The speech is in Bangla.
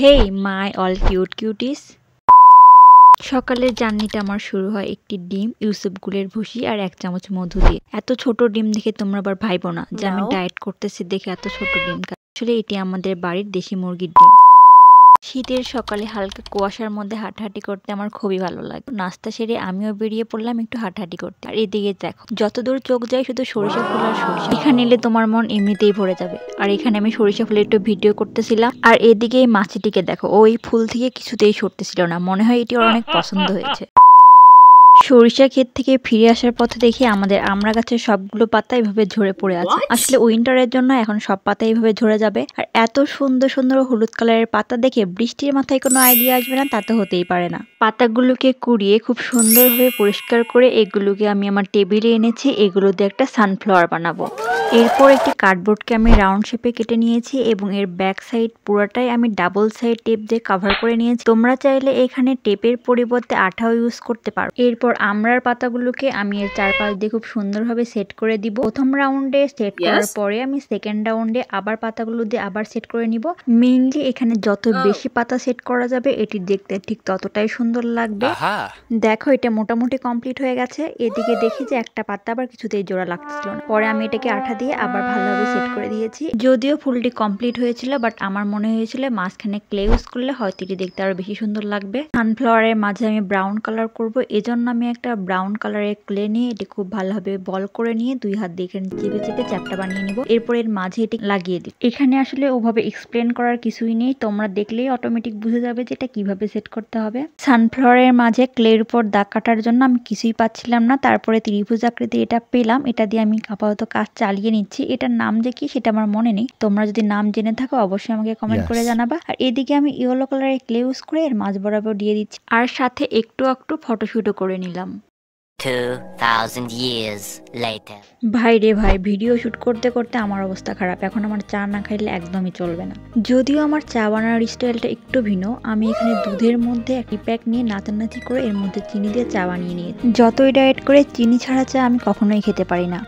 Hey my all cute cuties. সকালের জার্নিটা আমার শুরু হয় একটি ডিম, ইউসুফ গুলের ভুসি আর 1 চামচ মধু দিয়ে। এত ছোট ডিম দেখে তোমরা আবার ভাইবো না যে আমি ডায়েট করতেছি দেখে এত ছোট ডিম। আসলে এটি আমাদের বাড়ির দেশি মুরগির ডিম। শীতের সকালে হালকা কুয়াশার মধ্যে হাঁটাহাঁটি করতে আমার খুবই ভালো লাগে। নাস্তা সেরে আমিও বেরিয়ে পড়লাম একটু হাঁটাহাঁটি করতে। আর এদিকে দেখো, যতদূর চোখ যায় শুধু সরিষা ফুল আর সরিষা। এখানে এলে তোমার মন এমনিতেই ভরে যাবে। আর এখানে আমি সরিষা ফুলে একটু ভিডিও করতেছিলাম। আর এদিকে এই মাছিটিকে দেখো, ওই ফুল থেকে কিছুতেই সরতেছিল না। মনে হয় এটি ওর অনেক পছন্দ হয়েছে। সরিষা ক্ষেত থেকে ফিরে আসার পথে দেখি আমাদের আমড়া গাছের সবগুলো পাতা এভাবে ঝরে পড়ে আছে। আসলে উইন্টারের জন্য এখন সব পাতা এইভাবে ঝরে যাবে। আর এত সুন্দর সুন্দর হলুদ কালারের পাতা দেখে বৃষ্টির মাথায় কোনো আইডিয়া আসবে না তা তো হতেই পারে না। পাতাগুলোকে কুড়িয়ে খুব সুন্দরভাবে পরিষ্কার করে এগুলোকে আমি আমার টেবিলে এনেছি। এগুলো দিয়ে একটা সানফ্লাওয়ার বানাবো। এরপর একটি কার্ডবোর্ডকে আমি রাউন্ড শেপে কেটে নিয়েছি এবং এর ব্যাক সাইড পুরোটাই আমি ডাবল সাইড টেপ দিয়ে কভার করে নিয়েছি। তোমরা চাইলে এখানে টেপের পরিবর্তে আঠাও ইউজ করতে পারো। এরপর আমড়ার পাতাগুলোকে আমি এর চারপাশ দিয়ে খুব সুন্দরভাবে সেট করে দিব। প্রথম রাউন্ডে সেট করার পরে আমি সেকেন্ড রাউন্ডে আবার পাতাগুলো দিয়ে আবার সেট করে নিব। মেইনলি এখানে যত বেশি পাতা সেট করা যাবে এটি দেখতে ঠিক ততটাই সুন্দর লাগবে। দেখো, এটা মোটামুটি কমপ্লিট হয়ে গেছে। এদিকে দেখি যে একটা পাতা আবার কিছুতেই জোড়া লাগছিল না। পরে আমি এটাকে আঠা দিয়ে আবার ভালোভাবে সেট করে দিয়েছি। যদিও ফুলটি কমপ্লিট হয়েছিল, বাট আমার মনে হয়েছিল মাঝখানে ক্লে ইউজ করলে হয়তো এটি দেখতে আরো বেশি সুন্দর লাগবে। সানফ্লাওয়ারের মাঝে আমি ব্রাউন কালার করব, এজন্য আমি একটা ব্রাউন কালারের ক্লে নিয়ে এটি খুব ভালোভাবে বল করে নিয়ে 2 হাত দিয়ে এখানে চেপে চেপে চ্যাপটা বানিয়ে নিব। এরপর এর মাঝে এটি লাগিয়ে দিই। এখানে আসলে ওভাবে এক্সপ্লেন করার কিছুই নেই, তোমরা দেখলেই অটোমেটিক বুঝে যাবে যে এটা কিভাবে সেট করতে হবে। সানফ্লাওয়ারের মাঝে ক্লের উপর দাগ কাটার জন্য আমি কিছুই পাচ্ছিলাম না। তারপরে ত্রিভুজ আকৃতি এটা পেলাম। এটা দিয়ে আমি আপাতত কাজ চালিয়ে নিচ্ছি। এটার নাম যে কি সেটা আমার মনে নেই। তোমরা যদি নাম জেনে থাকো অবশ্যই আমাকে কমেন্ট করে জানাবা। আর এদিকে আমি ইয়েলো কালারের ক্লে ইউজ করে এর মাঝ বরাবর দিয়ে দিচ্ছি। আর সাথে একটু ফটোশুটও করে নিলাম। 2000 years later. ভাই রে ভাই, ভিডিও শুট করতে করতে আমার অবস্থা খারাপ। এখন আমার চা না খাইলে একদমই চলবে না। যদিও আমার চা বানানোর স্টাইলটা একটু ভিন্ন। আমি এখানে দুধের মধ্যে একটি প্যাক নিয়ে নাচানাচি করে এর মধ্যে চিনি দিয়ে চা বানিয়ে নিয়েছি। যতই ডায়েট করে চিনি ছাড়া চা আমি কখনোই খেতে পারি না।